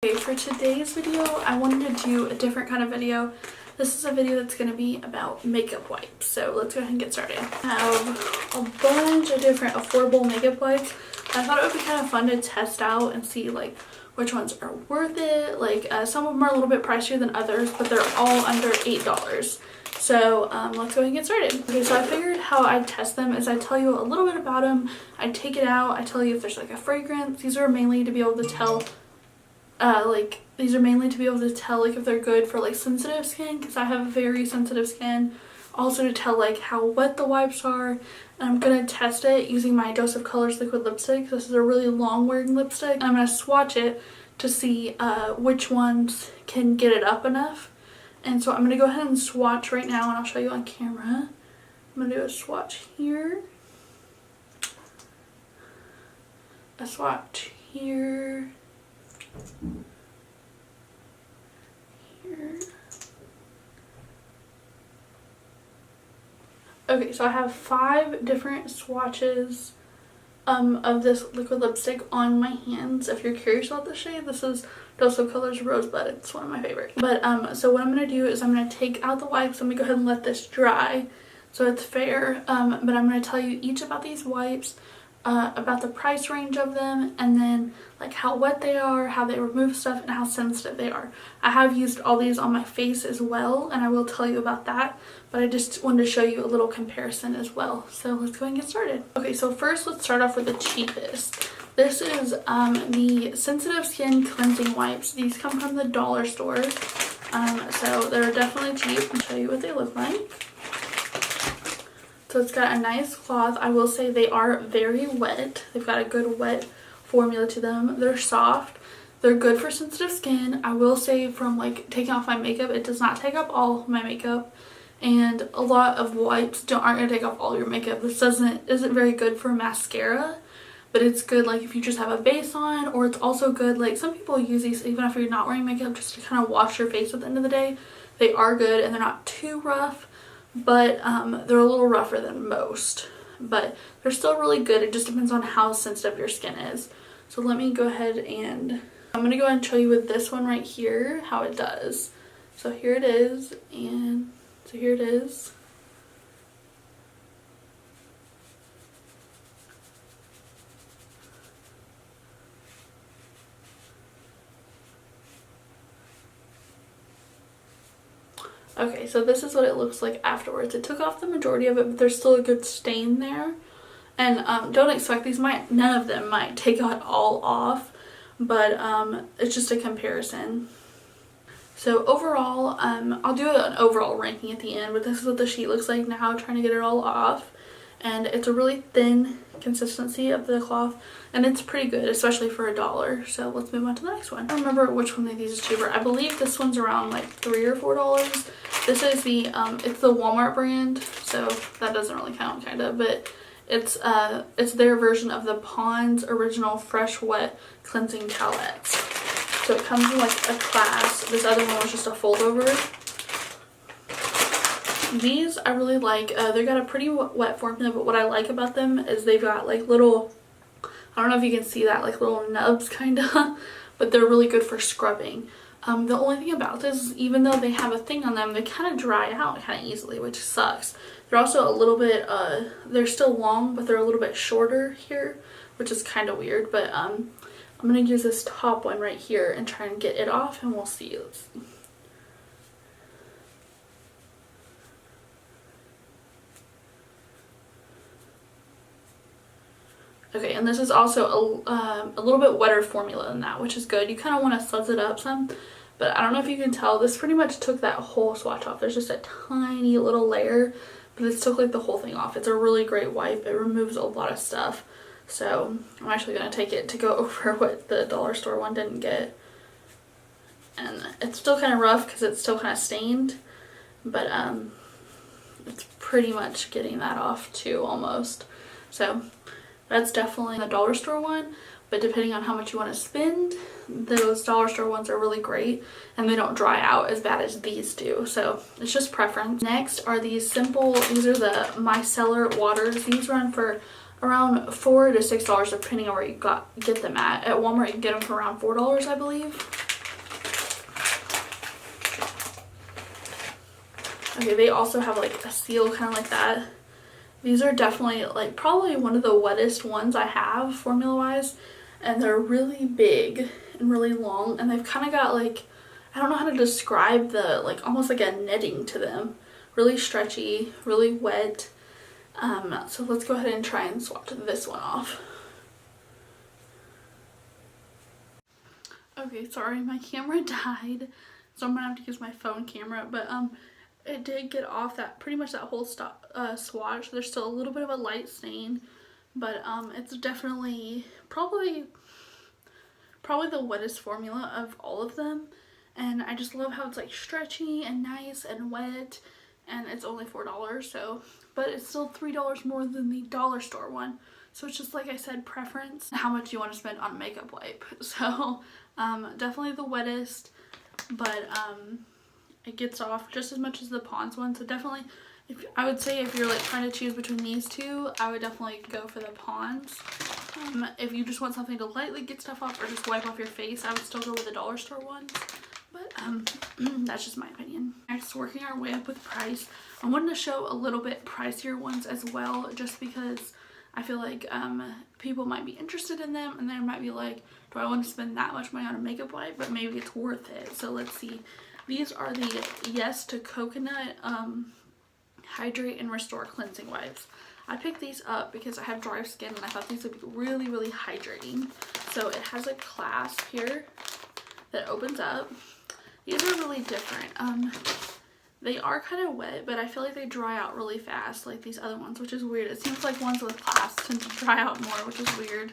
Okay, for today's video, I wanted to do a different kind of video. This is a video that's going to be about makeup wipes. So let's go ahead and get started. I have a bunch of different affordable makeup wipes. I thought it would be kind of fun to test out and see like which ones are worth it. Like some of them are a little bit pricier than others, but they're all under $8. So let's go ahead and get started. Okay, so I figured how I test them is I tell you a little bit about them. I take it out. I tell you if there's like a fragrance. These are mainly to be able to tell like if they're good for like sensitive skin, because I have very sensitive skin. Also to tell like how wet the wipes are. And I'm gonna test it using my Dose of Colors liquid lipstick. This is a really long wearing lipstick, and I'm gonna swatch it to see which ones can get it up enough. And so I'm gonna go ahead and swatch right now, and I'll show you on camera. I'm gonna do a swatch here, a swatch here, here. Okay, so I have 5 different swatches of this liquid lipstick on my hands. If you're curious about the shade, this is Dose of Colors Rosebud. It's one of my favorites. But so what I'm gonna do is I'm gonna take out the wipes. I'm gonna go ahead and let this dry so it's fair. But I'm gonna tell you each about these wipes, about the price range of them, and then like how wet they are, how they remove stuff, and how sensitive they are. I have used all these on my face as well, and I will tell you about that, but I just wanted to show you a little comparison as well. So let's go and get started. Okay, so first let's start off with the cheapest. This is the Sensitive Skin Cleansing Wipes. These come from the dollar store, so they're definitely cheap. I'll show you what they look like. So it's got a nice cloth. I will say they are very wet. They've got a good wet formula to them. They're soft. They're good for sensitive skin. I will say from like taking off my makeup, it does not take up all my makeup. And a lot of wipes aren't going to take off all your makeup. This isn't very good for mascara. But it's good like if you just have a base on, or it's also good like some people use these even if you're not wearing makeup, just to kind of wash your face at the end of the day. They are good and they're not too rough. But they're a little rougher than most, but they're still really good. It just depends on how sensitive your skin is. So let me go ahead and I'm going to go ahead and show you with this one right here how it does. So here it is, and so here it is. Okay, so this is what it looks like afterwards. It took off the majority of it, but there's still a good stain there. And don't expect none of them might take it all off, but it's just a comparison. So overall, I'll do an overall ranking at the end, but this is what the sheet looks like now, trying to get it all off. And it's a really thin consistency of the cloth, and it's pretty good, especially for $1. So let's move on to the next one. I don't remember which one of these is cheaper. I believe this one's around like $3 or $4. This is the it's the Walmart brand, so that doesn't really count, kind of, but it's their version of the Pond's original Fresh Wet Cleansing Towelettes. So it comes in like a class. This other one was just a fold over. These I really like. They got a pretty wet formula, but what I like about them is they've got like little, I don't know if you can see that, like little nubs kind of, but they're really good for scrubbing. The only thing about this is even though they have a thing on them, they kind of dry out kind of easily, which sucks. They're also a little bit, they're still long, but they're a little bit shorter here, which is kind of weird. But I'm going to use this top one right here and try and get it off, and we'll see. Let's see. Okay, and this is also a little bit wetter formula than that, which is good. You kind of want to suds it up some, but I don't know if you can tell, this pretty much took that whole swatch off. There's just a tiny little layer, but this took like the whole thing off. It's a really great wipe. It removes a lot of stuff. So I'm actually going to take it to go over what the dollar store one didn't get. And it's still kind of rough because it's still kind of stained, but it's pretty much getting that off too, almost. So that's definitely the dollar store one, but depending on how much you want to spend, those dollar store ones are really great, and they don't dry out as bad as these do. So it's just preference. Next are these these are the Micellar Waters. These run for around $4 to $6 depending on where you get them at. At Walmart you can get them for around $4, I believe. Okay, they also have like a seal kind of like that. These are definitely like probably one of the wettest ones I have formula wise, and they're really big and really long, and they've kind of got like, I don't know how to describe the, like almost like a netting to them. Really stretchy, really wet. So let's go ahead and try and swatch this one off. Okay, sorry, my camera died, so I'm gonna have to use my phone camera, but it did get off that, pretty much that whole swatch. There's still a little bit of a light stain, but it's definitely probably the wettest formula of all of them, and I just love how it's like stretchy and nice and wet, and it's only $4, so, but it's still $3 more than the dollar store one. So it's just, like I said, preference, how much you want to spend on a makeup wipe. So definitely the wettest, but it gets off just as much as the Pond's one. So definitely, I would say if you're like trying to choose between these two, I would definitely go for the Pond's. If you just want something to lightly get stuff off or just wipe off your face, I would still go with the dollar store ones. But that's just my opinion. Next, working our way up with price, I wanted to show a little bit pricier ones as well, just because I feel like people might be interested in them, and they might be like, do I want to spend that much money on a makeup wipe? But maybe it's worth it. So let's see. These are the Yes to Coconut Hydrate and Restore Cleansing Wipes. I picked these up because I have dry skin, and I thought these would be really, really hydrating. So it has a clasp here that opens up. These are really different. They are kind of wet, but I feel like they dry out really fast like these other ones, which is weird. It seems like ones with clasps tend to dry out more, which is weird.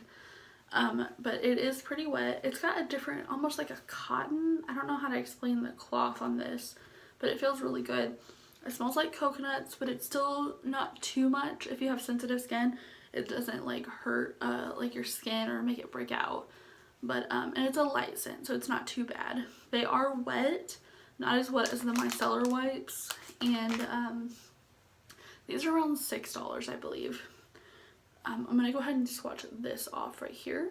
But it is pretty wet. It's got a different, almost like a cotton. I don't know how to explain the cloth on this, but it feels really good. It smells like coconuts, but it's still not too much. If you have sensitive skin, it doesn't like hurt like your skin or make it break out. But and it's a light scent, so it's not too bad. They are wet, not as wet as the micellar wipes, and these are around $6, I believe. I'm gonna go ahead and swatch this off right here.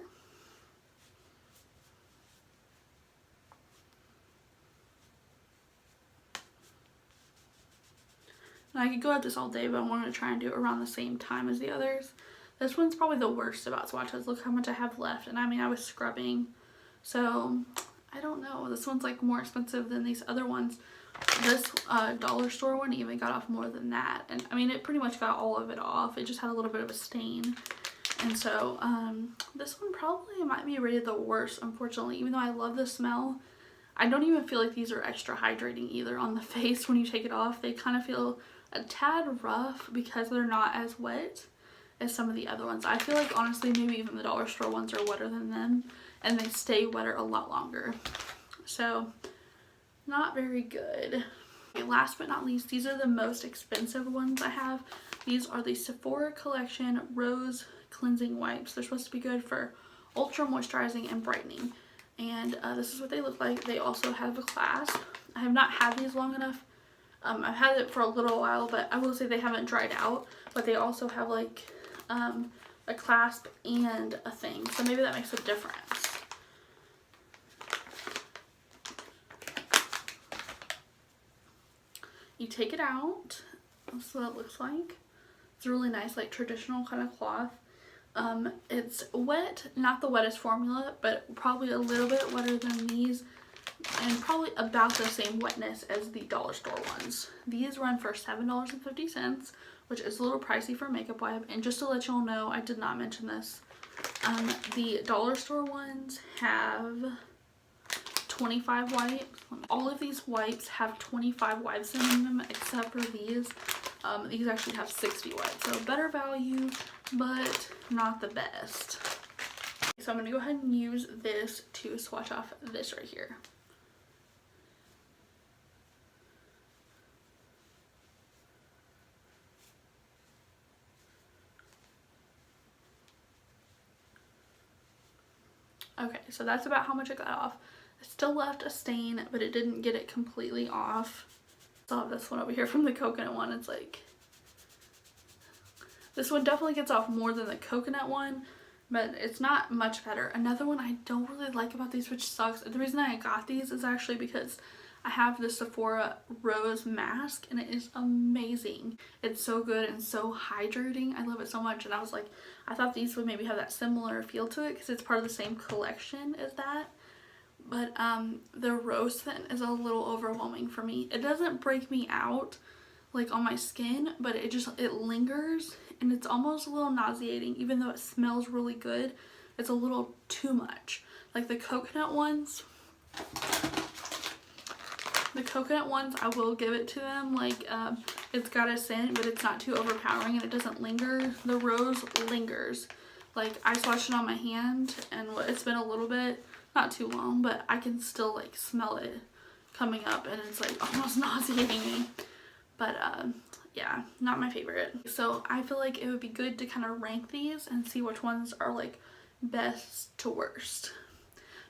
And I could go at this all day, but I wanted to try and do it around the same time as the others. This one's probably the worst about swatches. Look how much I have left, and I mean I was scrubbing, so I don't know. This one's like more expensive than these other ones. This dollar store one even got off more than that, and I mean it pretty much got all of it off. It just had a little bit of a stain, and so this one probably might be rated the worst, unfortunately. Even though I love the smell, I don't even feel like these are extra hydrating either on the face. When you take it off, they kind of feel a tad rough because they're not as wet as some of the other ones. I feel like honestly maybe even the dollar store ones are wetter than them, and they stay wetter a lot longer. So not very good. Okay, last but not least, these are the most expensive ones I have. These are the Sephora Collection Rose Cleansing Wipes. They're supposed to be good for ultra moisturizing and brightening, and this is what they look like. They also have a clasp. I have not had these long enough. I've had it for a little while, but I will say they haven't dried out. But they also have like a clasp and a thing, so maybe that makes a difference. You take it out. That's what it looks like. It's a really nice, like traditional kind of cloth. It's wet, not the wettest formula, but probably a little bit wetter than these, and probably about the same wetness as the dollar store ones. These run for $7.50, which is a little pricey for a makeup wipe. And just to let y'all know, I did not mention this, the dollar store ones have 25 wipes. All of these wipes have 25 wipes in them except for these. These actually have 60 wipes, so better value, but not the best. So I'm going to go ahead and use this to swatch off this right here. Okay, so that's about how much it got off. It still left a stain, but it didn't get it completely off. I have this one over here from the coconut one. It's like, this one definitely gets off more than the coconut one, but it's not much better. Another one I don't really like about these, which sucks, the reason I got these is actually because I have the Sephora Rose Mask and it is amazing. It's so good and so hydrating. I love it so much, and I was like, I thought these would maybe have that similar feel to it because it's part of the same collection as that. But the rose scent is a little overwhelming for me. It doesn't break me out like on my skin, but it lingers and it's almost a little nauseating. Even though it smells really good, it's a little too much. Like the coconut ones, I will give it to them. Like it's got a scent, but it's not too overpowering and it doesn't linger. The rose lingers. Like I swatched it on my hand and it's been a little bit, not too long, but I can still like smell it coming up and it's like almost nauseating me. But yeah, not my favorite. So I feel like it would be good to kind of rank these and see which ones are like best to worst.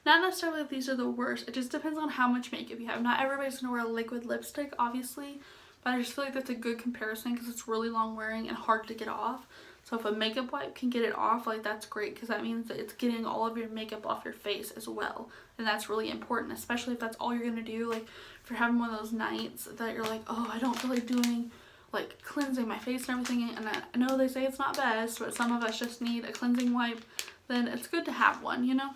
Not necessarily that these are the worst, it just depends on how much makeup you have. Not everybody's gonna wear a liquid lipstick, obviously, but I just feel like that's a good comparison because it's really long wearing and hard to get off. So if a makeup wipe can get it off, like that's great because that means that it's getting all of your makeup off your face as well. And that's really important, especially if that's all you're gonna do. Like if you're having one of those nights that you're like, oh, I don't feel like doing like cleansing my face and everything, and I know they say it's not best, but some of us just need a cleansing wipe, then it's good to have one, you know?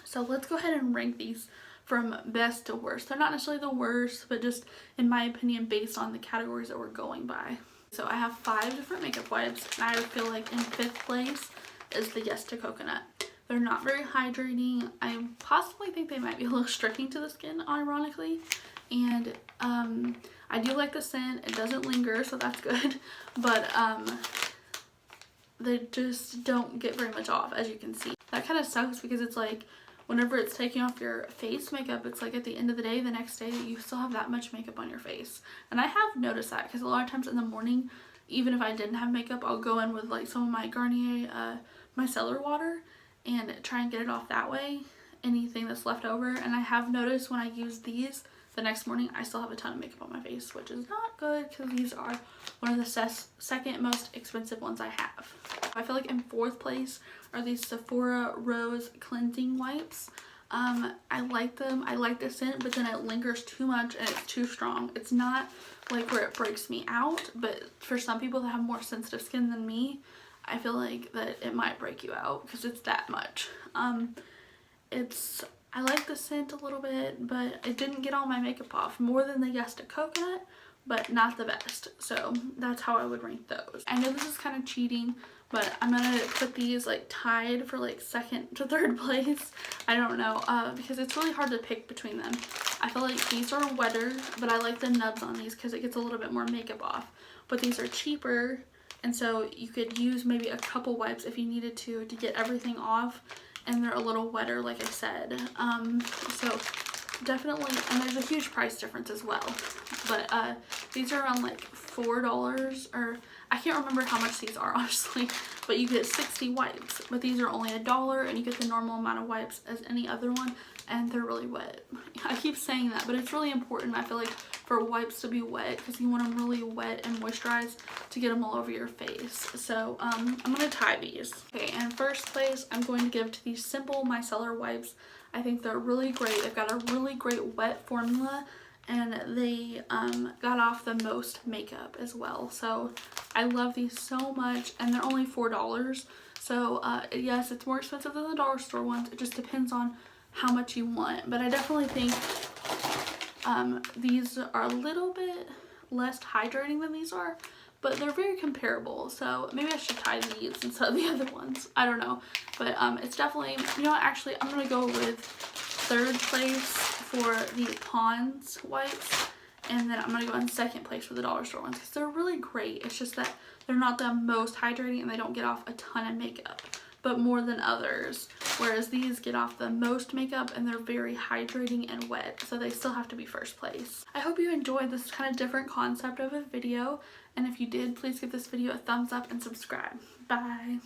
So let's go ahead and rank these from best to worst. They're not necessarily the worst, but just in my opinion based on the categories that we're going by. So I have 5 different makeup wipes, and I feel like in 5th place is the Yes to Coconut. They're not very hydrating. I possibly think they might be a little striking to the skin, ironically. And I do like the scent. It doesn't linger, so that's good. But they just don't get very much off, as you can see. That kind of sucks because it's like whenever it's taking off your face makeup, it's like at the end of the day, the next day, you still have that much makeup on your face. And I have noticed that because a lot of times in the morning, even if I didn't have makeup, I'll go in with like some of my Garnier micellar water and try and get it off that way, anything that's left over. And I have noticed when I use these, the next morning I still have a ton of makeup on my face, which is not good because these are one of the second most expensive ones I have. I feel like in 4th place are these Sephora Rose cleansing wipes. I like them. I like the scent, but then it lingers too much and it's too strong. It's not like where it breaks me out, but for some people that have more sensitive skin than me, I feel like that it might break you out because it's that much. I like the scent a little bit, but it didn't get all my makeup off. More than the Yes to Coconut, but not the best. So that's how I would rank those. I know this is kind of cheating, but I'm gonna put these like tied for like 2nd to 3rd place. I don't know, because it's really hard to pick between them. I feel like these are wetter, but I like the nubs on these because it gets a little bit more makeup off. But these are cheaper, and so you could use maybe a couple wipes if you needed to get everything off. And they're a little wetter, like I said. So definitely, and there's a huge price difference as well. But these are around like $4, or I can't remember how much these are honestly, but you get 60 wipes. But these are only $1 and you get the normal amount of wipes as any other one, and they're really wet. I keep saying that, but it's really important, I feel like, for wipes to be wet because you want them really wet and moisturized to get them all over your face. So I'm gonna tie these. Okay, and 1st place I'm going to give to these Simple Micellar wipes. I think they're really great. They've got a really great wet formula, and they got off the most makeup as well. So I love these so much, and they're only $4. So yes, it's more expensive than the dollar store ones. It just depends on how much you want, but I definitely think these are a little bit less hydrating than these are, but they're very comparable. So maybe I should tie these instead of the other ones. I don't know, but it's definitely, you know what, actually I'm gonna go with 3rd place for the Pond's wipes, and then I'm gonna go in 2nd place for the dollar store ones because they're really great. It's just that they're not the most hydrating and they don't get off a ton of makeup, but more than others, whereas these get off the most makeup and they're very hydrating and wet, so they still have to be 1st place. I hope you enjoyed this kind of different concept of a video, and if you did, please give this video a thumbs up and subscribe. Bye.